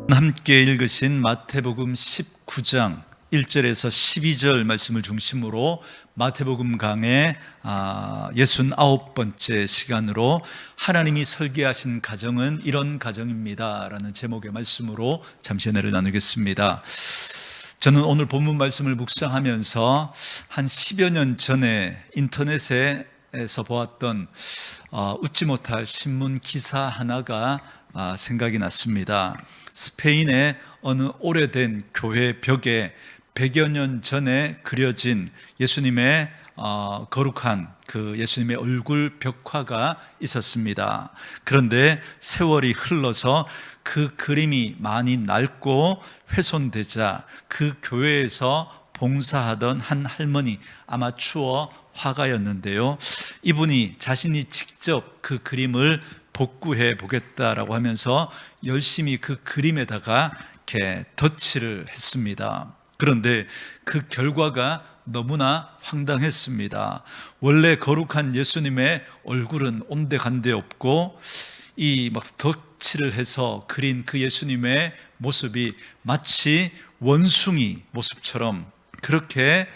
함께 읽으신 마태복음 19장 1절에서 12절 말씀을 중심으로 마태복음 강의 69번째 시간으로 하나님이 설계하신 가정은 이런 가정입니다 라는 제목의 말씀으로 잠시 은혜를 나누겠습니다. 저는 오늘 본문 말씀을 묵상하면서 한 10여 년 전에 인터넷에서 보았던 웃지 못할 신문 기사 하나가 생각이 났습니다. 스페인의 어느 오래된 교회 벽에 100여 년 전에 그려진 예수님의 거룩한 그 예수님의 얼굴 벽화가 있었습니다. 그런데 세월이 흘러서 그 그림이 많이 낡고 훼손되자 그 교회에서 봉사하던 한 할머니, 아마추어 화가였는데요, 이분이 자신이 직접 그 그림을 복구해 보겠다라고 하면서 열심히 그 그림에다가 이렇게 덧칠을 했습니다. 그런데 그 결과가 너무나 황당했습니다. 원래 거룩한 예수님의 얼굴은 온데간데 없고 이 막 덧칠을 해서 그린 그 예수님의 모습이 마치 원숭이 모습처럼 그렇게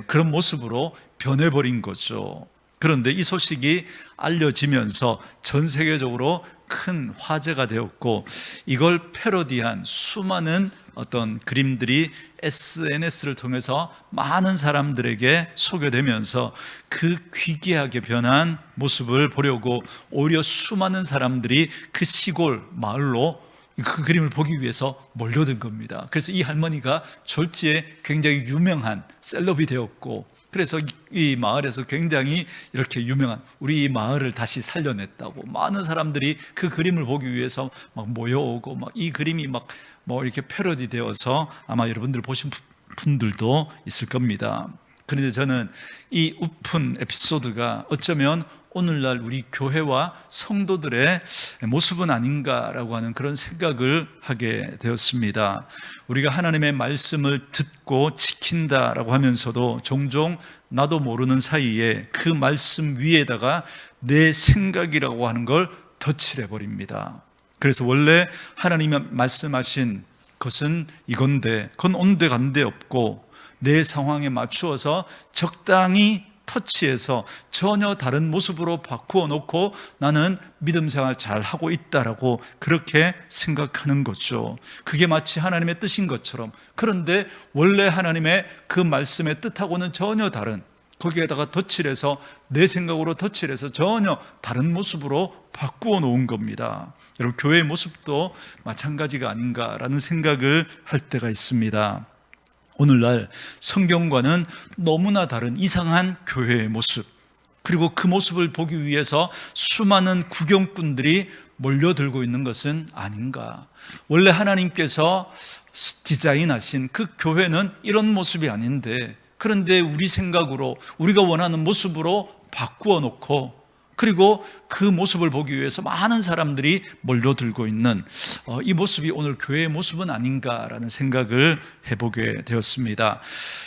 그런 모습으로 변해버린 거죠. 그런데 이 소식이 알려지면서 전 세계적으로 큰 화제가 되었고, 이걸 패러디한 수많은 어떤 그림들이 SNS를 통해서 많은 사람들에게 소개되면서 그 귀기하게 변한 모습을 보려고 오히려 수많은 사람들이 그 시골 마을로 그 그림을 보기 위해서 몰려든 겁니다. 그래서 이 할머니가 졸지에 굉장히 유명한 셀럽이 되었고, 그래서 이 마을에서 굉장히 이렇게 유명한, 우리 이 마을을 다시 살려냈다고 많은 사람들이 그 그림을 보기 위해서 막 모여오고, 막 이 그림이 막 뭐 이렇게 패러디 되어서 아마 여러분들 보신 분들도 있을 겁니다. 그런데 저는 이 우픈 에피소드가 어쩌면 오늘날 우리 교회와 성도들의 모습은 아닌가라고 하는 그런 생각을 하게 되었습니다. 우리가 하나님의 말씀을 듣고 지킨다라고 하면서도 종종 나도 모르는 사이에 그 말씀 위에다가 내 생각이라고 하는 걸 덧칠해 버립니다. 그래서 원래 하나님이 말씀하신 것은 이건데 그건 온데간데 없고 내 상황에 맞추어서 적당히 터치해서 전혀 다른 모습으로 바꾸어 놓고 나는 믿음 생활 잘 하고 있다라고 그렇게 생각하는 거죠. 그게 마치 하나님의 뜻인 것처럼. 그런데 원래 하나님의 그 말씀의 뜻하고는 전혀 다른, 거기에다가 덧칠해서 내 생각으로 덧칠해서 전혀 다른 모습으로 바꾸어 놓은 겁니다. 여러분, 교회의 모습도 마찬가지가 아닌가라는 생각을 할 때가 있습니다. 오늘날 성경과는 너무나 다른 이상한 교회의 모습, 그리고 그 모습을 보기 위해서 수많은 구경꾼들이 몰려들고 있는 것은 아닌가. 원래 하나님께서 디자인하신 그 교회는 이런 모습이 아닌데, 그런데 우리 생각으로 우리가 원하는 모습으로 바꾸어 놓고, 그리고 그 모습을 보기 위해서 많은 사람들이 몰려들고 있는 이 모습이 오늘 교회의 모습은 아닌가라는 생각을 해보게 되었습니다.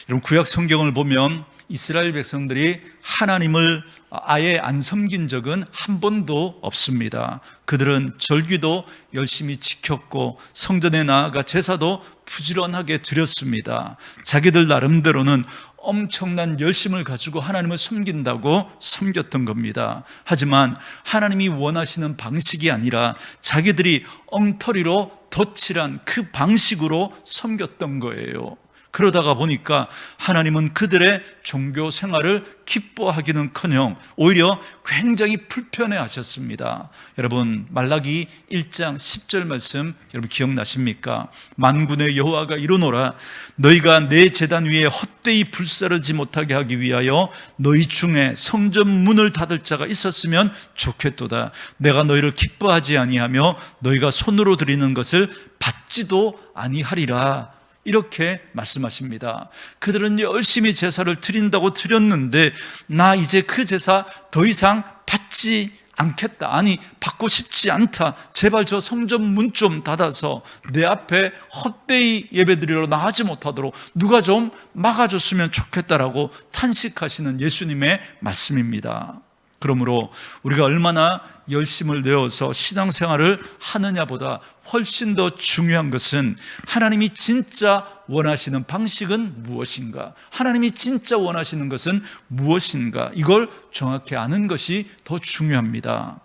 여러분, 구약 성경을 보면 이스라엘 백성들이 하나님을 아예 안 섬긴 적은 한 번도 없습니다. 그들은 절기도 열심히 지켰고 성전에 나아가 제사도 부지런하게 드렸습니다. 자기들 나름대로는 엄청난 열심을 가지고 하나님을 섬긴다고 섬겼던 겁니다. 하지만 하나님이 원하시는 방식이 아니라 자기들이 엉터리로 덧칠한 그 방식으로 섬겼던 거예요. 그러다가 보니까 하나님은 그들의 종교 생활을 기뻐하기는커녕 오히려 굉장히 불편해 하셨습니다. 여러분, 말라기 1장 10절 말씀 여러분 기억나십니까? 만군의 여호와가 이르노라, 너희가 내 제단 위에 헛되이 불사르지 못하게 하기 위하여 너희 중에 성전 문을 닫을 자가 있었으면 좋겠도다. 내가 너희를 기뻐하지 아니하며 너희가 손으로 드리는 것을 받지도 아니하리라. 이렇게 말씀하십니다. 그들은 열심히 제사를 드린다고 드렸는데 나 이제 그 제사 더 이상 받지 않겠다. 아니, 받고 싶지 않다. 제발 저 성전 문 좀 닫아서 내 앞에 헛되이 예배드리러 나가지 못하도록 누가 좀 막아줬으면 좋겠다라고 탄식하시는 예수님의 말씀입니다. 그러므로 우리가 얼마나 열심을 내어서 신앙생활을 하느냐보다 훨씬 더 중요한 것은 하나님이 진짜 원하시는 방식은 무엇인가, 하나님이 진짜 원하시는 것은 무엇인가, 이걸 정확히 아는 것이 더 중요합니다.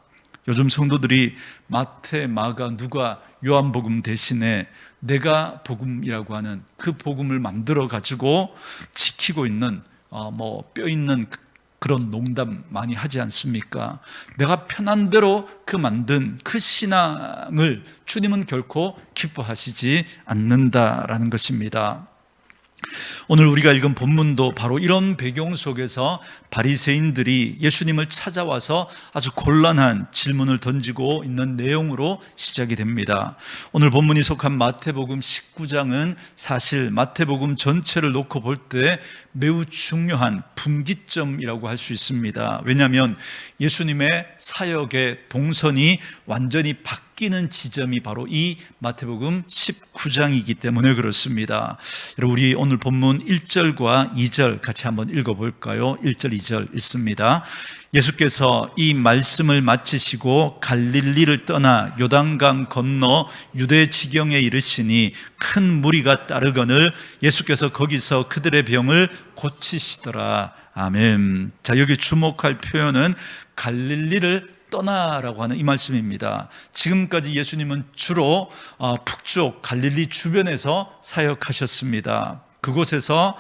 요즘 성도들이 마태, 마가, 누가, 요한복음 대신에 내가 복음이라고 하는 그 복음을 만들어 가지고 지키고 있는 뼈 있는 그런 농담 많이 하지 않습니까? 내가 편한 대로 만든 그 신앙을 주님은 결코 기뻐하시지 않는다라는 것입니다. 오늘 우리가 읽은 본문도 바로 이런 배경 속에서 바리새인들이 예수님을 찾아와서 아주 곤란한 질문을 던지고 있는 내용으로 시작이 됩니다. 오늘 본문이 속한 마태복음 19장은 사실 마태복음 전체를 놓고 볼 때 매우 중요한 분기점이라고 할 수 있습니다. 왜냐하면 예수님의 사역의 동선이 완전히 바뀌는 지점이 바로 이 마태복음 19장이기 때문에 그렇습니다. 여러분, 우리 오늘 본문 1절과 2절 같이 한번 읽어볼까요? 1절, 2절 있습니다. 예수께서 이 말씀을 마치시고 갈릴리를 떠나 요단강 건너 유대 지경에 이르시니 큰 무리가 따르거늘 예수께서 거기서 그들의 병을 고치시더라. 아멘. 자, 여기 주목할 표현은 갈릴리를 떠나라고 하는 이 말씀입니다. 지금까지 예수님은 주로 북쪽 갈릴리 주변에서 사역하셨습니다. 그곳에서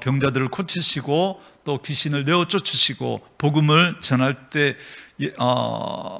병자들을 고치시고 또 귀신을 내어 쫓으시고 복음을 전할 때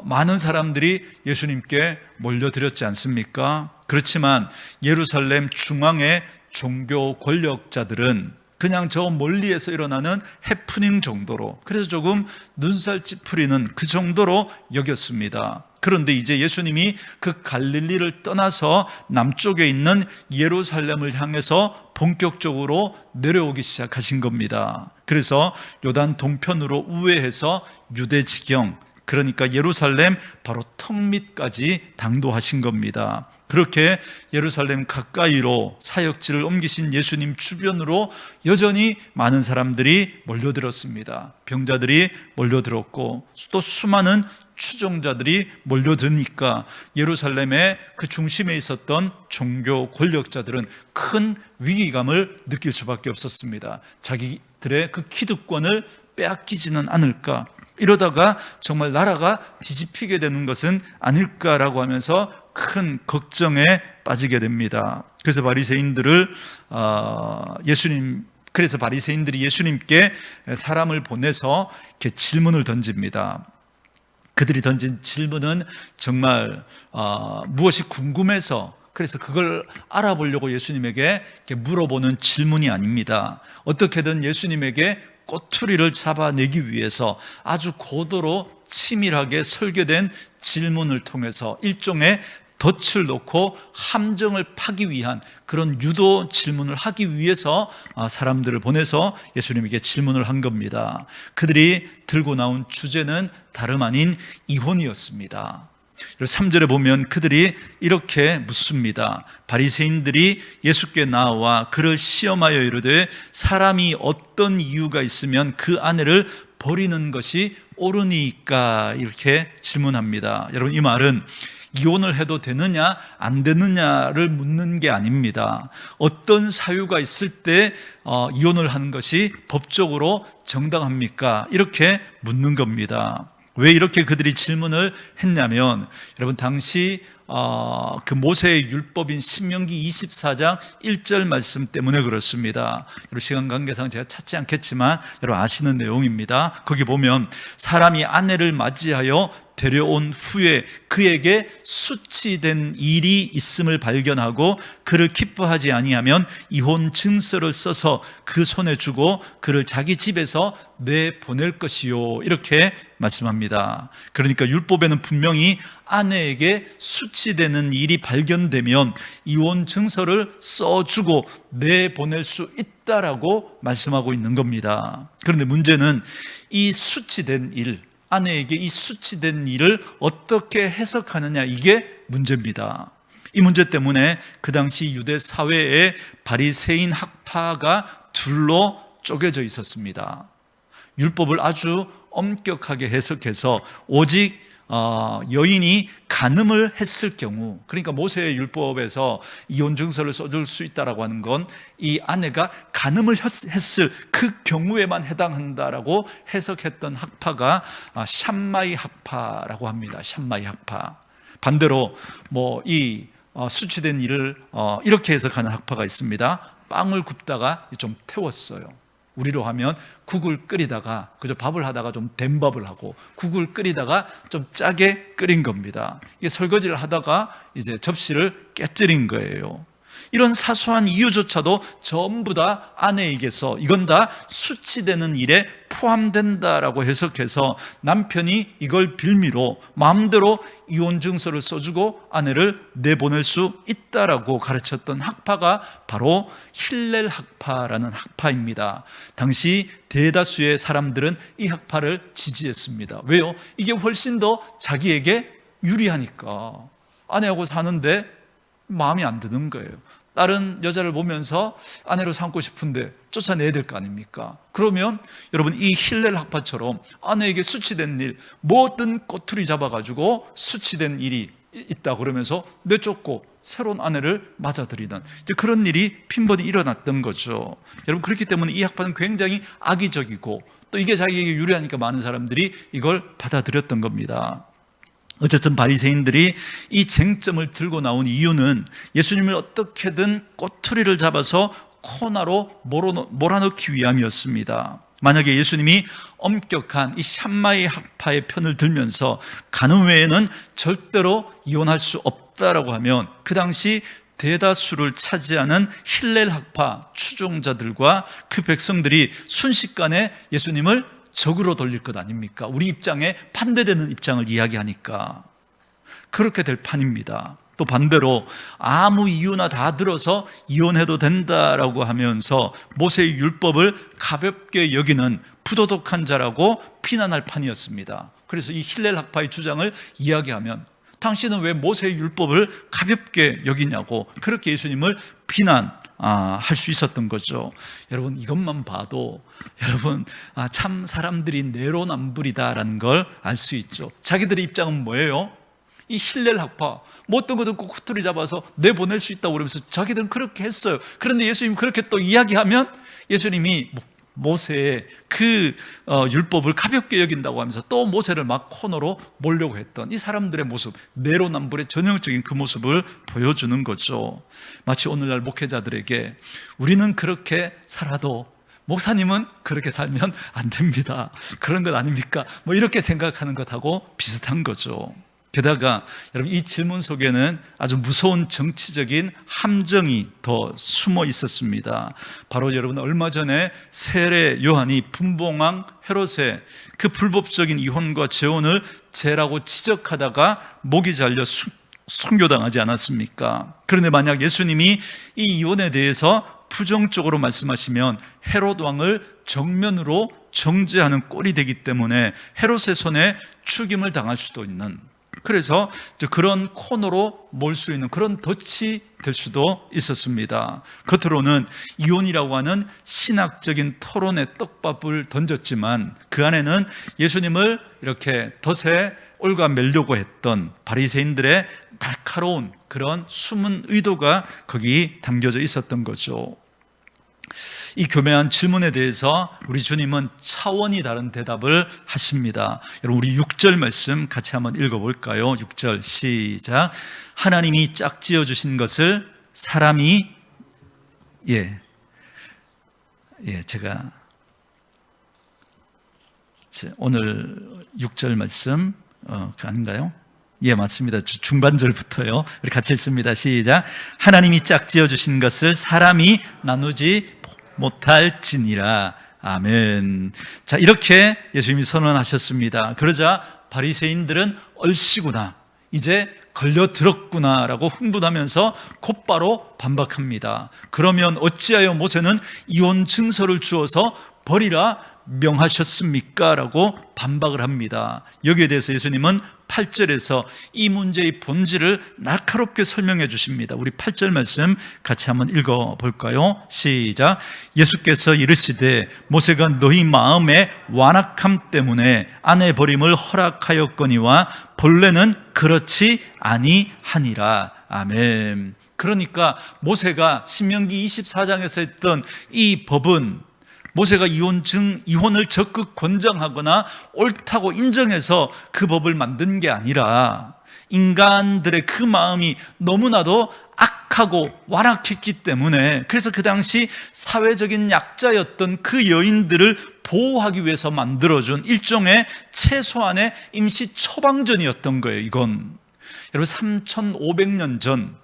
많은 사람들이 예수님께 몰려들었지 않습니까? 그렇지만 예루살렘 중앙의 종교 권력자들은 그냥 저 멀리에서 일어나는 해프닝 정도로, 그래서 조금 눈살 찌푸리는 그 정도로 여겼습니다. 그런데 이제 예수님이 그 갈릴리를 떠나서 남쪽에 있는 예루살렘을 향해서 본격적으로 내려오기 시작하신 겁니다. 그래서 요단 동편으로 우회해서 유대 지경, 그러니까 예루살렘 바로 턱 밑까지 당도하신 겁니다. 그렇게 예루살렘 가까이로 사역지를 옮기신 예수님 주변으로 여전히 많은 사람들이 몰려들었습니다. 병자들이 몰려들었고 또 수많은 추종자들이 몰려드니까 예루살렘의 그 중심에 있었던 종교 권력자들은 큰 위기감을 느낄 수밖에 없었습니다. 자기들의 그 기득권을 빼앗기지는 않을까, 이러다가 정말 나라가 뒤집히게 되는 것은 아닐까라고 하면서 큰 걱정에 빠지게 됩니다. 그래서 바리새인들이 예수님께 사람을 보내서 이렇게 질문을 던집니다. 그들이 던진 질문은 정말 무엇이 궁금해서, 그래서 그걸 알아보려고 예수님에게 이렇게 물어보는 질문이 아닙니다. 어떻게든 예수님에게 꼬투리를 잡아내기 위해서 아주 고도로 치밀하게 설계된 질문을 통해서 일종의 덫을 놓고 함정을 파기 위한 그런 유도 질문을 하기 위해서 사람들을 보내서 예수님에게 질문을 한 겁니다. 그들이 들고 나온 주제는 다름 아닌 이혼이었습니다. 3절에 보면 그들이 이렇게 묻습니다. 바리새인들이 예수께 나와 그를 시험하여 이르되 사람이 어떤 이유가 있으면 그 아내를 버리는 것이 옳으니까, 이렇게 질문합니다. 여러분, 이 말은 이혼을 해도 되느냐 안 되느냐를 묻는 게 아닙니다. 어떤 사유가 있을 때 이혼을 하는 것이 법적으로 정당합니까? 이렇게 묻는 겁니다. 왜 이렇게 그들이 질문을 했냐면, 여러분, 당시 그 모세의 율법인 신명기 24장 1절 말씀 때문에 그렇습니다. 여러분, 시간 관계상 제가 찾지 않겠지만 여러분 아시는 내용입니다. 거기 보면 사람이 아내를 맞이하여 데려온 후에 그에게 수치된 일이 있음을 발견하고 그를 기뻐하지 아니하면 이혼 증서를 써서 그 손에 주고 그를 자기 집에서 내보낼 것이요, 이렇게 말씀합니다. 그러니까 율법에는 분명히 아내에게 수치되는 일이 발견되면 이혼 증서를 써주고 내보낼 수 있다라고 말씀하고 있는 겁니다. 그런데 문제는 이 수치된 일, 아내에게 이 수치된 일을 어떻게 해석하느냐, 이게 문제입니다. 이 문제 때문에 그 당시 유대 사회의 바리새인 학파가 둘로 쪼개져 있었습니다. 율법을 아주 엄격하게 해석해서 오직 여인이 간음을 했을 경우, 그러니까 모세의 율법에서 이혼 증서를 써줄 수 있다라고 하는 건 이 아내가 간음을 했을 그 경우에만 해당한다라고 해석했던 학파가 샴마이 학파라고 합니다. 샴마이 학파. 반대로 이 수치된 일을 이렇게 해석하는 학파가 있습니다. 빵을 굽다가 좀 태웠어요. 우리로 하면 국을 끓이다가 그저 밥을 하다가 좀 된 밥을 하고 국을 끓이다가 좀 짜게 끓인 겁니다. 이게 설거지를 하다가 이제 접시를 깨뜨린 거예요. 이런 사소한 이유조차도 전부 다 아내에게서 이건 다 수치되는 일에 포함된다라고 해석해서 남편이 이걸 빌미로 마음대로 이혼 증서를 써주고 아내를 내보낼 수 있다라고 가르쳤던 학파가 바로 힐렐 학파라는 학파입니다. 당시 대다수의 사람들은 이 학파를 지지했습니다. 왜요? 이게 훨씬 더 자기에게 유리하니까. 아내하고 사는데 마음이 안 드는 거예요. 다른 여자를 보면서 아내로 삼고 싶은데 쫓아내야 될 거 아닙니까? 그러면 여러분 이 힐렐 학파처럼 아내에게 수치된 일, 뭐든 꼬투리 잡아가지고 수치된 일이 있다 그러면서 내쫓고 새로운 아내를 맞아들이는 그런 일이 빈번히 일어났던 거죠. 여러분 그렇기 때문에 이 학파는 굉장히 악의적이고 또 이게 자기에게 유리하니까 많은 사람들이 이걸 받아들였던 겁니다. 어쨌든 바리새인들이 이 쟁점을 들고 나온 이유는 예수님을 어떻게든 꼬투리를 잡아서 코너로 몰아넣기 위함이었습니다. 만약에 예수님이 엄격한 이 샴마이 학파의 편을 들면서 간음 외에는 절대로 이혼할 수 없다라고 하면 그 당시 대다수를 차지하는 힐렐 학파 추종자들과 그 백성들이 순식간에 예수님을 적으로 돌릴 것 아닙니까? 우리 입장에 반대되는 입장을 이야기하니까 그렇게 될 판입니다. 또 반대로 아무 이유나 다 들어서 이혼해도 된다라고 하면서 모세의 율법을 가볍게 여기는 부도덕한 자라고 비난할 판이었습니다. 그래서 이 힐렐 학파의 주장을 이야기하면 당신은 왜 모세의 율법을 가볍게 여기냐고 그렇게 예수님을 비난할 수 있었던 거죠. 여러분 이것만 봐도 여러분 참 사람들이 내로남불이다라는 걸 알 수 있죠. 자기들의 입장은 뭐예요? 이 힐렐 학파 어떤 것도 꼬투리 잡아서 내보낼 수 있다고 그러면서 자기들은 그렇게 했어요. 그런데 예수님이 그렇게 또 이야기하면 예수님이 모세의 그 율법을 가볍게 여긴다고 하면서 또 모세를 막 코너로 몰려고 했던 이 사람들의 모습, 내로남불의 전형적인 그 모습을 보여주는 거죠. 마치 오늘날 목회자들에게 우리는 그렇게 살아도 목사님은 그렇게 살면 안 됩니다, 그런 것 아닙니까? 이렇게 생각하는 것하고 비슷한 거죠. 게다가 여러분 이 질문 속에는 아주 무서운 정치적인 함정이 더 숨어 있었습니다. 바로 여러분 얼마 전에 세례 요한이 분봉왕 헤롯의 그 불법적인 이혼과 재혼을 죄라고 지적하다가 목이 잘려 순교당하지 않았습니까? 그런데 만약 예수님이 이 이혼에 대해서 부정적으로 말씀하시면 헤롯 왕을 정면으로 정죄하는 꼴이 되기 때문에 헤롯의 손에 죽임을 당할 수도 있는, 그래서 그런 코너로 몰 수 있는 그런 덫이 될 수도 있었습니다. 겉으로는 이혼이라고 하는 신학적인 토론의 떡밥을 던졌지만 그 안에는 예수님을 이렇게 덫에 올가매려고 했던 바리새인들의 날카로운 그런 숨은 의도가 거기 담겨져 있었던 거죠. 이 교묘한 질문에 대해서 우리 주님은 차원이 다른 대답을 하십니다. 여러분 우리 6절 말씀 같이 한번 읽어볼까요? 6절 시작. 하나님이 짝지어 주신 것을 사람이 제가 오늘 6절 말씀 아닌가요? 예, 맞습니다. 중반절부터요. 우리 같이 읽습니다. 시작. 하나님이 짝지어 주신 것을 사람이 나누지 못할지니라. 아멘. 자, 이렇게 예수님이 선언하셨습니다. 그러자 바리새인들은 얼씨구나, 이제 걸려들었구나라고 흥분하면서 곧바로 반박합니다. 그러면 어찌하여 모세는 이혼 증서를 주어서 버리라 명하셨습니까? 라고 반박을 합니다. 여기에 대해서 예수님은 8절에서 이 문제의 본질을 날카롭게 설명해 주십니다. 우리 8절 말씀 같이 한번 읽어볼까요? 시작. 예수께서 이르시되 모세가 너희 마음의 완악함 때문에 아내 버림을 허락하였거니와 본래는 그렇지 아니하니라. 아멘. 그러니까 모세가 신명기 24장에서 했던 이 법은 모세가 이혼을 적극 권장하거나 옳다고 인정해서 그 법을 만든 게 아니라 인간들의 그 마음이 너무나도 악하고 완악했기 때문에, 그래서 그 당시 사회적인 약자였던 그 여인들을 보호하기 위해서 만들어준 일종의 최소한의 임시 처방전이었던 거예요. 이건 여러분 3500년 전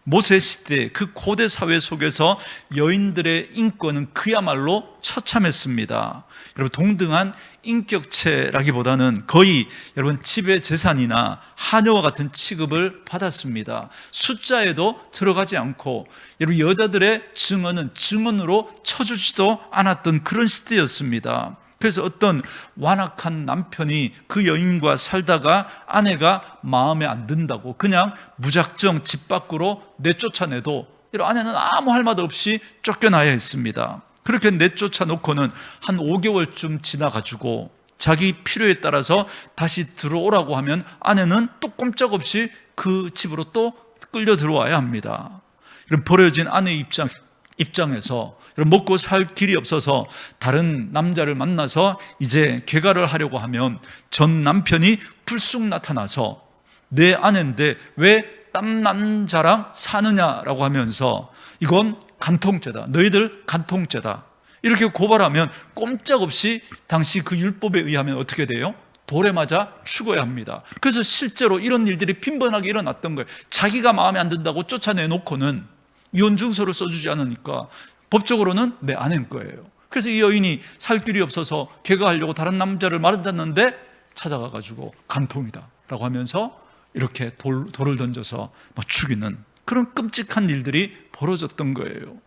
모세 시대 그 고대 사회 속에서 여인들의 인권은 그야말로 처참했습니다. 여러분 동등한 인격체라기보다는 거의 여러분 지배재산이나 하녀와 같은 취급을 받았습니다. 숫자에도 들어가지 않고 여러분 여자들의 증언은 증언으로 쳐주지도 않았던 그런 시대였습니다. 그래서 어떤 완악한 남편이 그 여인과 살다가 아내가 마음에 안 든다고 그냥 무작정 집 밖으로 내쫓아내도 이런 아내는 아무 할 말 없이 쫓겨나야 했습니다. 그렇게 내쫓아 놓고는 한 5개월쯤 지나가지고 자기 필요에 따라서 다시 들어오라고 하면 아내는 또 꼼짝없이 그 집으로 또 끌려 들어와야 합니다. 이런 버려진 아내의 입장에서 먹고 살 길이 없어서 다른 남자를 만나서 이제 개가를 하려고 하면 전 남편이 불쑥 나타나서 내 아내인데 왜 딴 남자랑 사느냐라고 하면서 이건 간통죄다, 너희들 간통죄다, 이렇게 고발하면 꼼짝없이 당시 그 율법에 의하면 어떻게 돼요? 돌에 맞아 죽어야 합니다. 그래서 실제로 이런 일들이 빈번하게 일어났던 거예요. 자기가 마음에 안 든다고 쫓아내놓고는 이혼 증서를 써주지 않으니까 법적으로는 내 아내인 거예요. 그래서 이 여인이 살 길이 없어서 개가하려고 다른 남자를 맞았는데 찾아가가지고 간통이다 라고 하면서 이렇게 돌을 던져서 죽이는 그런 끔찍한 일들이 벌어졌던 거예요.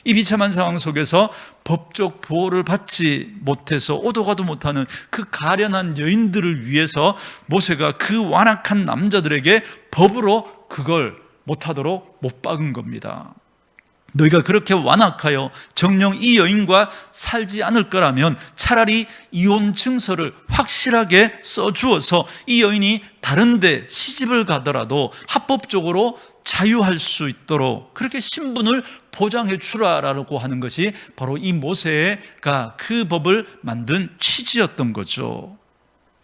이 비참한 상황 속에서 법적 보호를 받지 못해서 오도 가도 못하는 그 가련한 여인들을 위해서 모세가 그 완악한 남자들에게 법으로 그걸 못하도록 못 박은 겁니다. 너희가 그렇게 완악하여 정녕 이 여인과 살지 않을 거라면 차라리 이혼 증서를 확실하게 써주어서 이 여인이 다른 데 시집을 가더라도 합법적으로 자유할 수 있도록 그렇게 신분을 보장해 주라라고 하는 것이 바로 이 모세가 그 법을 만든 취지였던 거죠.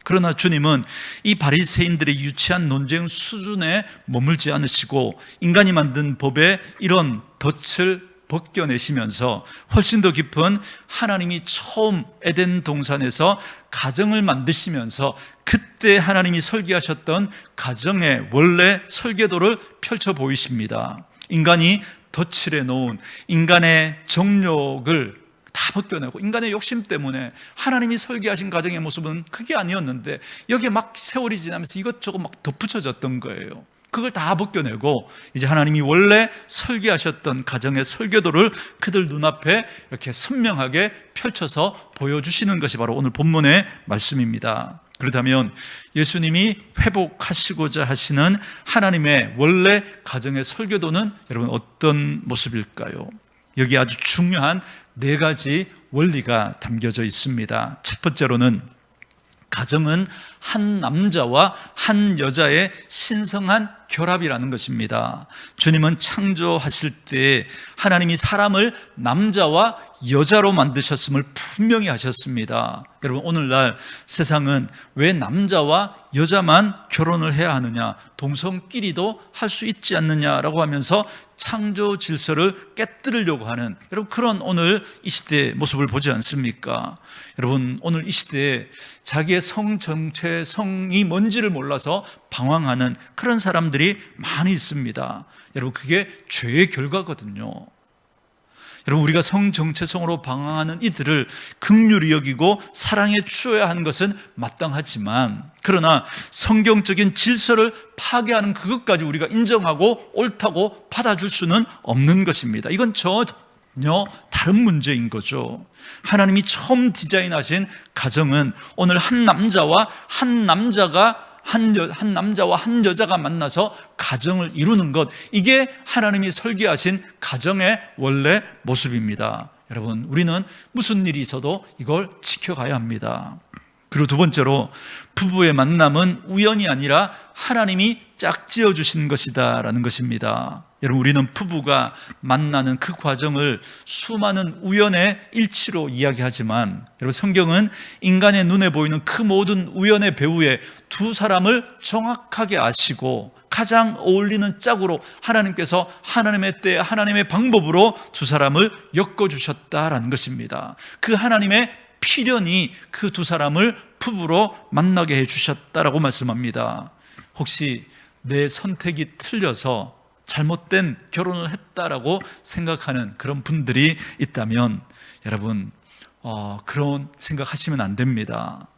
그러나 주님은 이 바리새인들의 유치한 논쟁 수준에 머물지 않으시고 인간이 만든 법의 이런 덫을 벗겨내시면서 훨씬 더 깊은 하나님이 처음 에덴 동산에서 가정을 만드시면서 그때 하나님이 설계하셨던 가정의 원래 설계도를 펼쳐 보이십니다. 인간이 덫을 해놓은 인간의 정욕을 다 벗겨내고 인간의 욕심 때문에 하나님이 설계하신 가정의 모습은 그게 아니었는데 여기에 막 세월이 지나면서 이것저것 막 덧붙여졌던 거예요. 그걸 다 벗겨내고 이제 하나님이 원래 설계하셨던 가정의 설계도를 그들 눈앞에 이렇게 선명하게 펼쳐서 보여주시는 것이 바로 오늘 본문의 말씀입니다. 그렇다면 예수님이 회복하시고자 하시는 하나님의 원래 가정의 설계도는 여러분 어떤 모습일까요? 여기 아주 중요한 4가지 원리가 담겨져 있습니다. 첫 번째로는 가정은 한 남자와 한 여자의 신성한 결합이라는 것입니다. 주님은 창조하실 때 하나님이 사람을 남자와 여자로 만드셨음을 분명히 하셨습니다. 여러분 오늘날 세상은 왜 남자와 여자만 결혼을 해야 하느냐, 동성끼리도 할 수 있지 않느냐라고 하면서 창조 질서를 깨뜨리려고 하는 여러분 그런 오늘 이 시대의 모습을 보지 않습니까? 여러분 오늘 이 시대에 자기의 성 정체성이 뭔지를 몰라서 방황하는 그런 사람들이 많이 있습니다. 여러분 그게 죄의 결과거든요. 여러분 우리가 성 정체성으로 방황하는 이들을 긍휼히 여기고 사랑해 주어야 하는 것은 마땅하지만 그러나 성경적인 질서를 파괴하는 그것까지 우리가 인정하고 옳다고 받아줄 수는 없는 것입니다. 이건 저 다른 문제인 거죠. 하나님이 처음 디자인하신 가정은 오늘 한 남자와 한 여자가 만나서 가정을 이루는 것, 이게 하나님이 설계하신 가정의 원래 모습입니다. 여러분, 우리는 무슨 일이 있어도 이걸 지켜가야 합니다. 그리고 두 번째로, 부부의 만남은 우연이 아니라 하나님이 짝지어 주신 것이다 라는 것입니다. 여러분, 우리는 부부가 만나는 그 과정을 수많은 우연의 일치로 이야기하지만, 여러분, 성경은 인간의 눈에 보이는 그 모든 우연의 배후에 두 사람을 정확하게 아시고 가장 어울리는 짝으로 하나님께서 하나님의 때, 하나님의 방법으로 두 사람을 엮어주셨다라는 것입니다. 그 하나님의 필연이 그 두 사람을 부부로 만나게 해주셨다라고 말씀합니다. 혹시 내 선택이 틀려서 잘못된 결혼을 했다라고 생각하는 그런 분들이 있다면, 여러분, 그런 생각하시면 안 됩니다.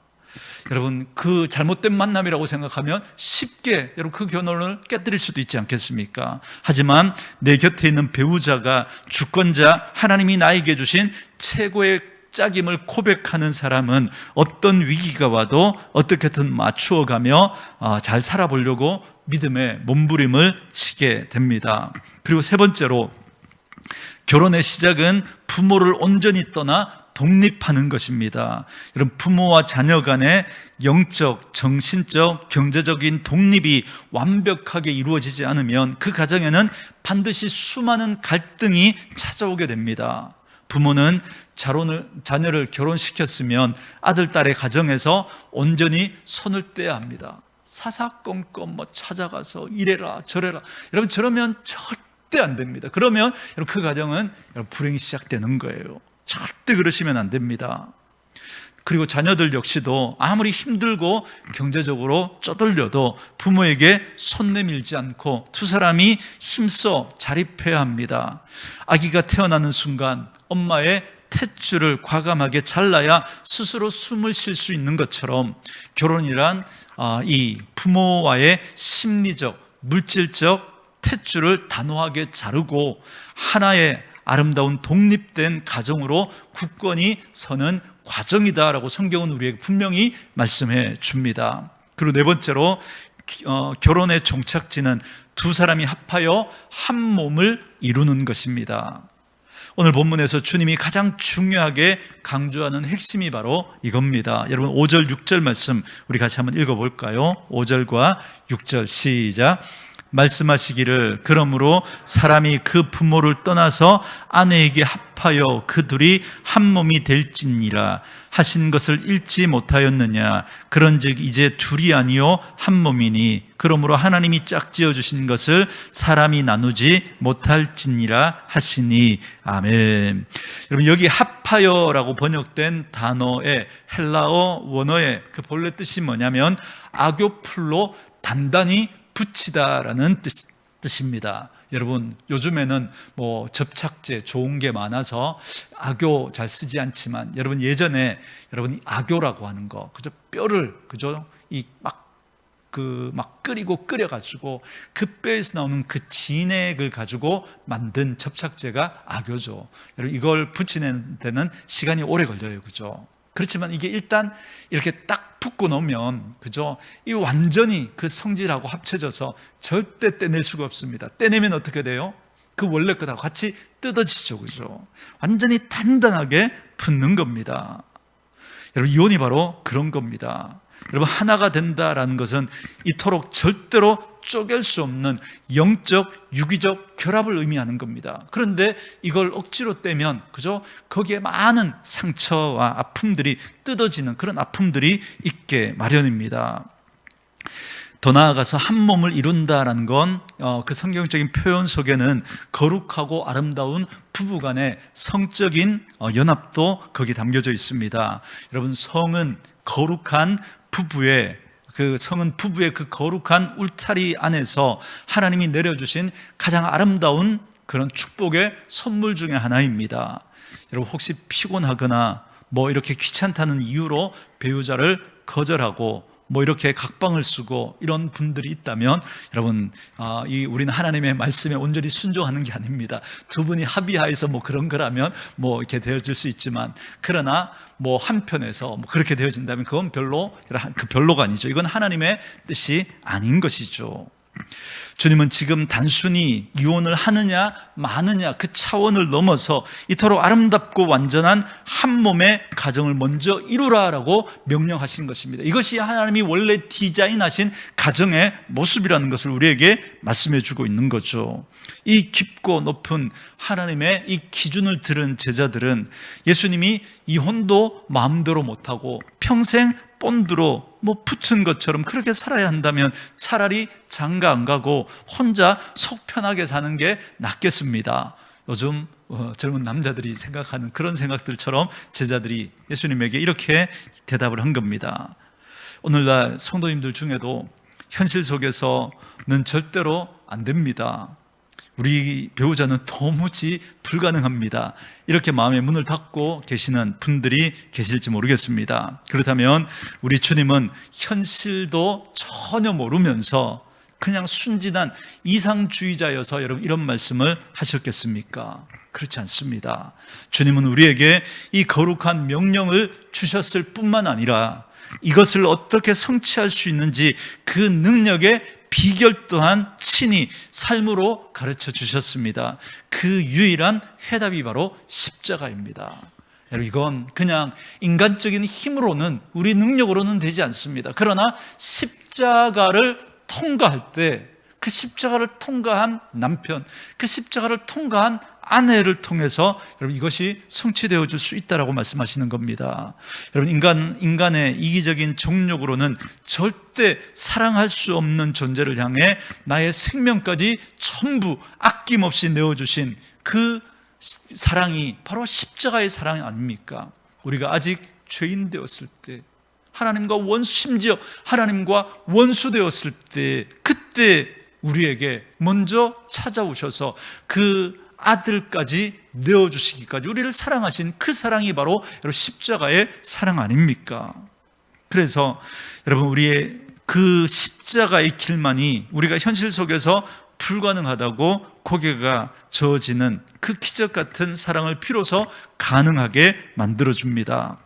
여러분, 그 잘못된 만남이라고 생각하면 쉽게 여러분 그 결혼을 깨뜨릴 수도 있지 않겠습니까? 하지만 내 곁에 있는 배우자가 주권자, 하나님이 나에게 주신 최고의 짝임을 고백하는 사람은 어떤 위기가 와도 어떻게든 맞추어가며 잘 살아보려고 믿음의 몸부림을 치게 됩니다. 그리고 세 번째로, 결혼의 시작은 부모를 온전히 떠나 독립하는 것입니다. 여러분, 부모와 자녀 간의 영적, 정신적, 경제적인 독립이 완벽하게 이루어지지 않으면 그 가정에는 반드시 수많은 갈등이 찾아오게 됩니다. 부모는 자녀를 결혼시켰으면 아들, 딸의 가정에서 온전히 손을 떼야 합니다. 사사건건 찾아가서 이래라 저래라. 여러분, 저러면 절대 안 됩니다. 그러면 여러분 그 가정은 불행이 시작되는 거예요. 절대 그러시면 안 됩니다. 그리고 자녀들 역시도 아무리 힘들고 경제적으로 쪼들려도 부모에게 손 내밀지 않고 두 사람이 힘써 자립해야 합니다. 아기가 태어나는 순간 엄마의 탯줄을 과감하게 잘라야 스스로 숨을 쉴 수 있는 것처럼, 결혼이란 이 부모와의 심리적, 물질적 탯줄을 단호하게 자르고 하나의 아름다운 독립된 가정으로 굳건히 서는 과정이다라고 성경은 우리에게 분명히 말씀해 줍니다. 그리고 네 번째로, 결혼의 종착지는 두 사람이 합하여 한 몸을 이루는 것입니다. 오늘 본문에서 주님이 가장 중요하게 강조하는 핵심이 바로 이겁니다. 여러분, 5절 6절 말씀 우리 같이 한번 읽어볼까요? 5절과 6절 시작. 말씀하시기를, 그러므로 사람이 그 부모를 떠나서 아내에게 합하여 그 둘이 한 몸이 될지니라 하신 것을 읽지 못하였느냐. 그런즉 이제 둘이 아니요 한 몸이니, 그러므로 하나님이 짝지어 주신 것을 사람이 나누지 못할지니라 하시니. 아멘. 여러분, 여기 합하여라고 번역된 단어의 헬라어 원어의 그 본래 뜻이 뭐냐면 아교풀로 단단히 붙이다라는 뜻입니다. 여러분, 요즘에는 접착제 좋은 게 많아서 악교 잘 쓰지 않지만, 여러분 예전에 여러분 악교라고 하는 거, 그저 뼈를 막 끓여가지고 그 뼈에서 나오는 그 진액을 가지고 만든 접착제가 악교죠. 여러분, 이걸 붙이는 데는 시간이 오래 걸려요, 그죠? 그렇지만 이게 일단 이렇게 딱 붙고 놓으면, 그죠? 이 완전히 그 성질하고 합쳐져서 절대 떼낼 수가 없습니다. 떼내면 어떻게 돼요? 그 원래 것하고 같이 뜯어지죠, 그죠? 완전히 단단하게 붙는 겁니다. 여러분, 이혼이 바로 그런 겁니다. 여러분, 하나가 된다라는 것은 이토록 절대로 쪼갤 수 없는 영적, 유기적 결합을 의미하는 겁니다. 그런데 이걸 억지로 떼면, 그죠? 거기에 많은 상처와 아픔들이 뜯어지는 그런 아픔들이 있게 마련입니다. 더 나아가서 한 몸을 이룬다라는 건 그 성경적인 표현 속에는 거룩하고 아름다운 부부간의 성적인 연합도 거기 담겨져 있습니다. 여러분, 성은 거룩한 부부의 그 거룩한 울타리 안에서 하나님이 내려주신 가장 아름다운 그런 축복의 선물 중에 하나입니다. 여러분, 혹시 피곤하거나 이렇게 귀찮다는 이유로 배우자를 거절하고 뭐 이렇게 각방을 쓰고 이런 분들이 있다면 여러분, 우리는 하나님의 말씀에 온전히 순종하는 게 아닙니다. 두 분이 합의하여서 뭐 그런 거라면 뭐 이렇게 되어질 수 있지만, 그러나 뭐 한편에서 뭐 그렇게 되어진다면 그건 별로가 아니죠. 이건 하나님의 뜻이 아닌 것이죠. 주님은 지금 단순히 이혼을 하느냐 마느냐 그 차원을 넘어서 이토록 아름답고 완전한 한 몸의 가정을 먼저 이루라라고 명령하신 것입니다. 이것이 하나님이 원래 디자인하신 가정의 모습이라는 것을 우리에게 말씀해 주고 있는 거죠. 이 깊고 높은 하나님의 이 기준을 들은 제자들은 예수님이 이혼도 마음대로 못하고 평생 본드로 뭐 붙은 것처럼 그렇게 살아야 한다면 차라리 장가 안 가고 혼자 속 편하게 사는 게 낫겠습니다. 요즘 젊은 남자들이 생각하는 그런 생각들처럼 제자들이 예수님에게 이렇게 대답을 한 겁니다. 오늘날 성도님들 중에도 현실 속에서는 절대로 안 됩니다. 우리 배우자는 도무지 불가능합니다. 이렇게 마음의 문을 닫고 계시는 분들이 계실지 모르겠습니다. 그렇다면 우리 주님은 현실도 전혀 모르면서 그냥 순진한 이상주의자여서 여러분 이런 말씀을 하셨겠습니까? 그렇지 않습니다. 주님은 우리에게 이 거룩한 명령을 주셨을 뿐만 아니라 이것을 어떻게 성취할 수 있는지 그 능력의 비결 또한 친히 삶으로 가르쳐 주셨습니다. 그 유일한 해답이 바로 십자가입니다. 여러분, 이건 그냥 인간적인 힘으로는, 우리 능력으로는 되지 않습니다. 그러나 십자가를 통과할 때, 그 십자가를 통과한 남편, 그 십자가를 통과한 아내를 통해서 여러분 이것이 성취되어 줄 수 있다라고 말씀하시는 겁니다. 여러분, 인간의 이기적인 정욕으로는 절대 사랑할 수 없는 존재를 향해 나의 생명까지 전부 아낌없이 내어주신 그 사랑이 바로 십자가의 사랑 아닙니까? 우리가 아직 죄인 되었을 때, 심지어 하나님과 원수 되었을 때, 그때 우리에게 먼저 찾아오셔서 그 아들까지 내어주시기까지 우리를 사랑하신 그 사랑이 바로 여러분 십자가의 사랑 아닙니까? 그래서 여러분, 우리의 그 십자가의 길만이 우리가 현실 속에서 불가능하다고 고개가 저어지는 그 기적 같은 사랑을 비로소 가능하게 만들어줍니다.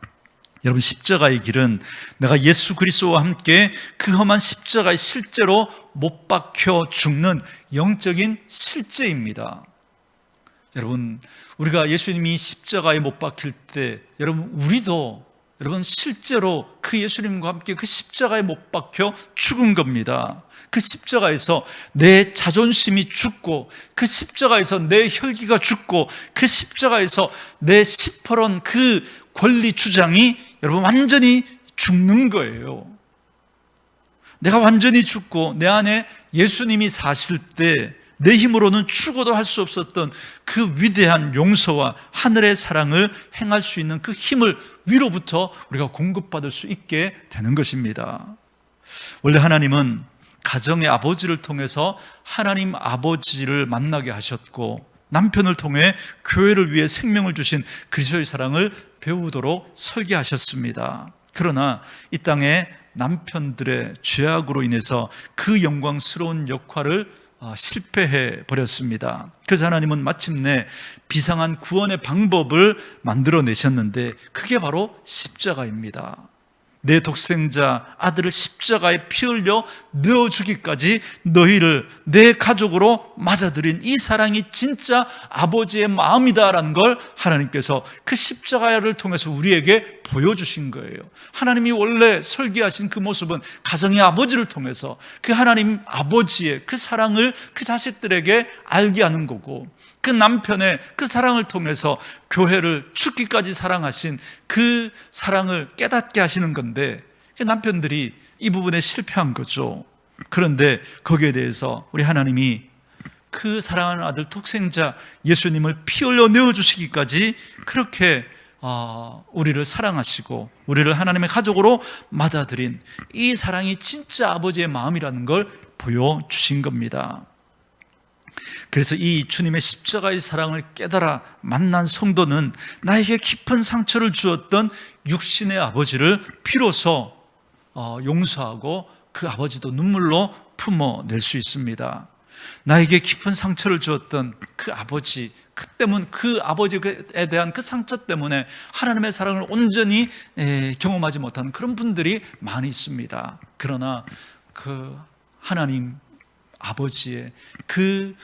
여러분, 십자가의 길은 내가 예수 그리스도와 함께 그 험한 십자가에 실제로 못 박혀 죽는 영적인 실제입니다. 여러분, 우리가 예수님이 십자가에 못 박힐 때 우리도 실제로 그 예수님과 함께 그 십자가에 못 박혀 죽은 겁니다. 그 십자가에서 내 자존심이 죽고, 그 십자가에서 내 혈기가 죽고, 그 십자가에서 내 시퍼런 그 권리 주장이 여러분 완전히 죽는 거예요. 내가 완전히 죽고 내 안에 예수님이 사실 때 내 힘으로는 죽어도 할 수 없었던 그 위대한 용서와 하늘의 사랑을 행할 수 있는 그 힘을 위로부터 우리가 공급받을 수 있게 되는 것입니다. 원래 하나님은 가정의 아버지를 통해서 하나님 아버지를 만나게 하셨고, 남편을 통해 교회를 위해 생명을 주신 그리스도의 사랑을 배우도록 설계하셨습니다. 그러나 이 땅에 남편들의 죄악으로 인해서 그 영광스러운 역할을 실패해 버렸습니다. 그래서 하나님은 마침내 비상한 구원의 방법을 만들어내셨는데 그게 바로 십자가입니다. 내 독생자 아들을 십자가에 피 흘려 내어주기까지 너희를 내 가족으로 맞아들인 이 사랑이 진짜 아버지의 마음이다라는 걸 하나님께서 그 십자가를 통해서 우리에게 보여주신 거예요. 하나님이 원래 설계하신 그 모습은 가정의 아버지를 통해서 그 하나님 아버지의 그 사랑을 그 자식들에게 알게 하는 거고, 그 남편의 그 사랑을 통해서 교회를 죽기까지 사랑하신 그 사랑을 깨닫게 하시는 건데, 그 남편들이 이 부분에 실패한 거죠. 그런데 거기에 대해서 우리 하나님이 그 사랑하는 아들 독생자 예수님을 피 흘려 내어주시기까지 그렇게 우리를 사랑하시고 우리를 하나님의 가족으로 맞아들인 이 사랑이 진짜 아버지의 마음이라는 걸 보여주신 겁니다. 그래서 이 주님의 십자가의 사랑을 깨달아 만난 성도는 나에게 깊은 상처를 주었던 육신의 아버지를 비로소 용서하고 그 아버지도 눈물로 품어낼 수 있습니다. 나에게 깊은 상처를 주었던 그 아버지, 그 아버지에 대한 그 상처 때문에 하나님의 사랑을 온전히 경험하지 못한 그런 분들이 많이 있습니다. 그러나 그 하나님 아버지의 그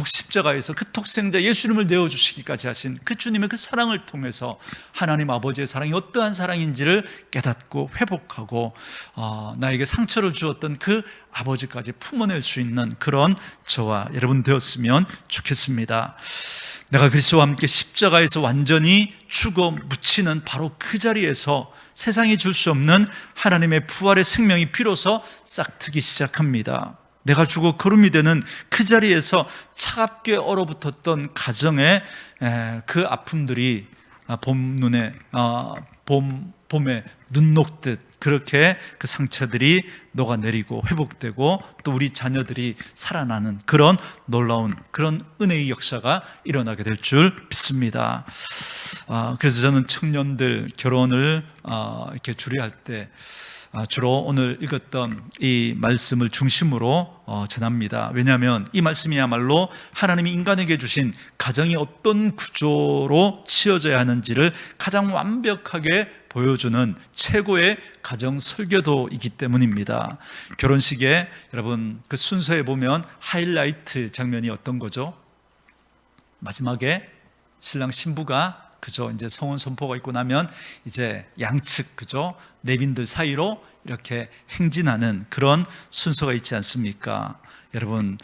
십자가에서 그 독생자 예수님을 내어주시기까지 하신 그 주님의 그 사랑을 통해서 하나님 아버지의 사랑이 어떠한 사랑인지를 깨닫고 회복하고 나에게 상처를 주었던 그 아버지까지 품어낼 수 있는 그런 저와 여러분 되었으면 좋겠습니다. 내가 그리스도와 함께 십자가에서 완전히 죽어 묻히는 바로 그 자리에서 세상이 줄 수 없는 하나님의 부활의 생명이 비로소 싹트기 시작합니다. 내가 죽어 거름이 되는 그 자리에서 차갑게 얼어붙었던 가정의 그 아픔들이 봄에 눈 녹듯 그렇게 그 상처들이 녹아내리고 회복되고 또 우리 자녀들이 살아나는 그런 놀라운 그런 은혜의 역사가 일어나게 될 줄 믿습니다. 그래서 저는 청년들 결혼을 이렇게 주례할 때 주로 오늘 읽었던 이 말씀을 중심으로 전합니다. 왜냐하면 이 말씀이야말로 하나님이 인간에게 주신 가정이 어떤 구조로 치어져야 하는지를 가장 완벽하게 보여주는 최고의 가정 설교도이기 때문입니다. 결혼식에 여러분 그 순서에 보면 하이라이트 장면이 어떤 거죠? 마지막에 신랑 신부가 그죠? 이제 성혼 선포가 있고 나면 이제 양측 그죠? 내빈들 사이로 이렇게 행진하는 그런 순서가 있지 않습니까? 여러분,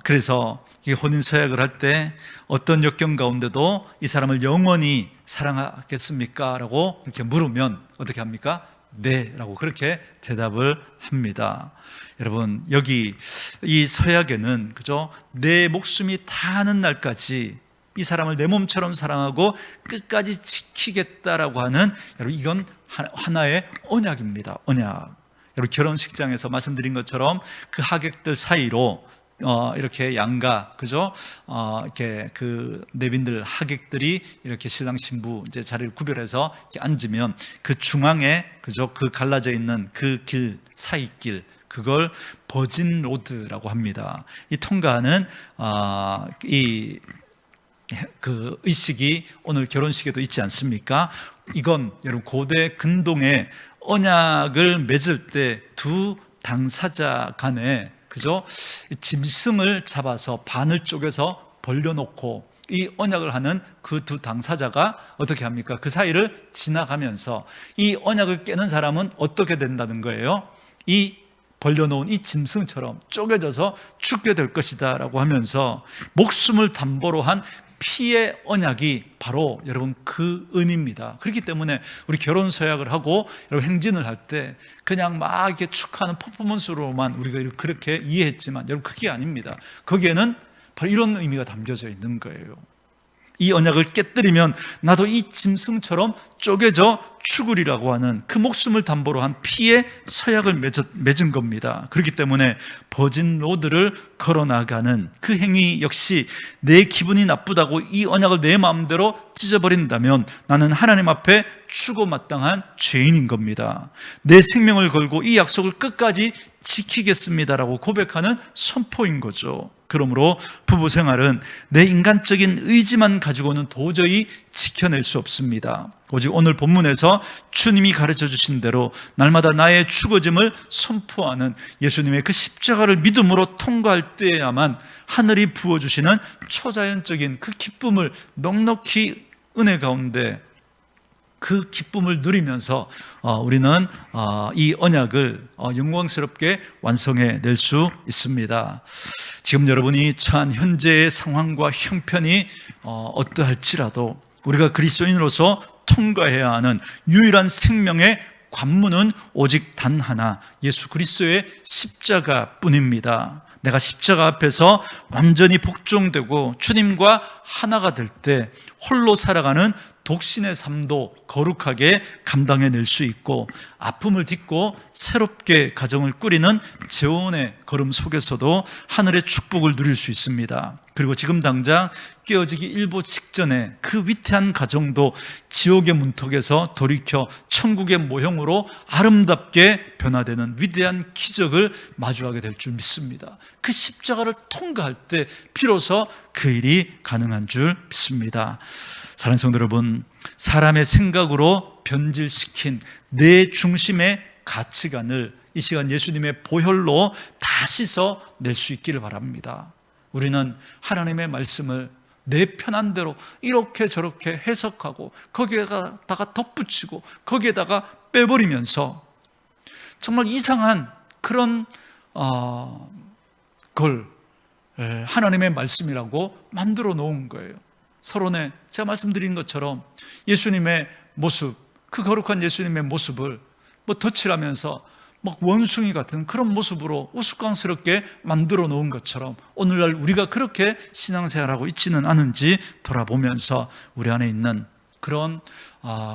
그래서 이 혼인 서약을 할 때 어떤 역경 가운데도 이 사람을 영원히 사랑하겠습니까? 라고 이렇게 물으면 어떻게 합니까? 네, 라고 그렇게 대답을 합니다. 여러분, 여기 이 서약에는 그죠? 내 목숨이 다하는 날까지 이 사람을 내 몸처럼 사랑하고 끝까지 지키겠다라고 하는 여러분 이건 하나의 언약입니다. 언약. 여러분 결혼식장에서 말씀드린 것처럼 그 하객들 사이로 이렇게 양가 그죠? 이렇게 그 내빈들 하객들이 이렇게 신랑 신부 이제 자리를 구별해서 이렇게 앉으면 그 중앙에 그죠? 그 갈라져 있는 그 길 사이길 그걸 버진 로드라고 합니다. 이 통과하는 그 의식이 오늘 결혼식에도 있지 않습니까? 이건 여러분 고대 근동에 언약을 맺을 때 두 당사자 간에 그죠? 짐승을 잡아서 반을 쪼개서 벌려놓고 이 언약을 하는 그 두 당사자가 어떻게 합니까? 그 사이를 지나가면서 이 언약을 깨는 사람은 어떻게 된다는 거예요? 이 벌려놓은 이 짐승처럼 쪼개져서 죽게 될 것이다 라고 하면서 목숨을 담보로 한 피의 언약이 바로 여러분 그 의미입니다. 그렇기 때문에 우리 결혼 서약을 하고 여러분 행진을 할 때 그냥 막 이렇게 축하하는 퍼포먼스로만 우리가 그렇게 이해했지만 여러분 그게 아닙니다. 거기에는 바로 이런 의미가 담겨져 있는 거예요. 이 언약을 깨뜨리면 나도 이 짐승처럼 쪼개져 죽으리라고 하는 그 목숨을 담보로 한 피의 서약을 맺은 겁니다. 그렇기 때문에 버진 로드를 걸어나가는 그 행위 역시 내 기분이 나쁘다고 이 언약을 내 마음대로 찢어버린다면 나는 하나님 앞에 추고 마땅한 죄인인 겁니다. 내 생명을 걸고 이 약속을 끝까지 지키겠습니다라고 고백하는 선포인 거죠. 그러므로 부부 생활은 내 인간적인 의지만 가지고는 도저히 지켜낼 수 없습니다. 오직 오늘 본문에서 주님이 가르쳐 주신 대로 날마다 나의 죽어짐을 선포하는 예수님의 그 십자가를 믿음으로 통과할 때야만 하늘이 부어주시는 초자연적인 그 기쁨을 넉넉히 은혜 가운데 그 기쁨을 누리면서 우리는 이 언약을 영광스럽게 완성해 낼 수 있습니다. 지금 여러분이 처한 현재의 상황과 형편이 어떠할지라도 우리가 그리스도인으로서 통과해야 하는 유일한 생명의 관문은 오직 단 하나, 예수 그리스도의 십자가뿐입니다. 내가 십자가 앞에서 완전히 복종되고 주님과 하나가 될 때 홀로 살아가는 독신의 삶도 거룩하게 감당해낼 수 있고, 아픔을 딛고 새롭게 가정을 꾸리는 재혼의 걸음 속에서도 하늘의 축복을 누릴 수 있습니다. 그리고 지금 당장 깨어지기 일보 직전에 그 위태한 가정도 지옥의 문턱에서 돌이켜 천국의 모형으로 아름답게 변화되는 위대한 기적을 마주하게 될 줄 믿습니다. 그 십자가를 통과할 때 비로소 그 일이 가능한 줄 믿습니다. 사랑하는 성도 여러분, 사람의 생각으로 변질시킨 내 중심의 가치관을 이 시간 예수님의 보혈로 다 씻어낼 수 있기를 바랍니다. 우리는 하나님의 말씀을 내 편한 대로 이렇게 저렇게 해석하고 거기에다가 덧붙이고 거기에다가 빼버리면서 정말 이상한 그런 걸 하나님의 말씀이라고 만들어 놓은 거예요. 서론에 제가 말씀드린 것처럼 예수님의 모습, 그 거룩한 예수님의 모습을 덧칠하면서 막 원숭이 같은 그런 모습으로 우스꽝스럽게 만들어 놓은 것처럼 오늘날 우리가 그렇게 신앙생활하고 있지는 않은지 돌아보면서 우리 안에 있는 그런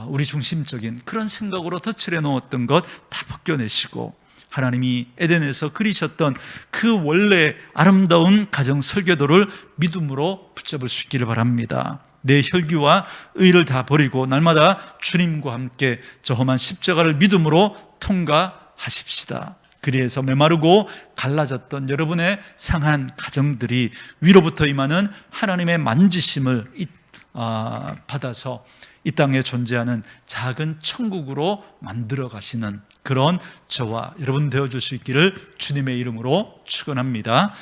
우리 중심적인 그런 생각으로 덧칠해 놓았던 것 다 벗겨내시고, 하나님이 에덴에서 그리셨던 그 원래 아름다운 가정 설계도를 믿음으로 붙잡을 수 있기를 바랍니다. 내 혈기와 의를 다 버리고 날마다 주님과 함께 저 험한 십자가를 믿음으로 통과하십시다. 그리해서 메마르고 갈라졌던 여러분의 상한 가정들이 위로부터 임하는 하나님의 만지심을 받아서 이 땅에 존재하는 작은 천국으로 만들어 가시는 그런 저와 여러분 되어줄 수 있기를 주님의 이름으로 축원합니다.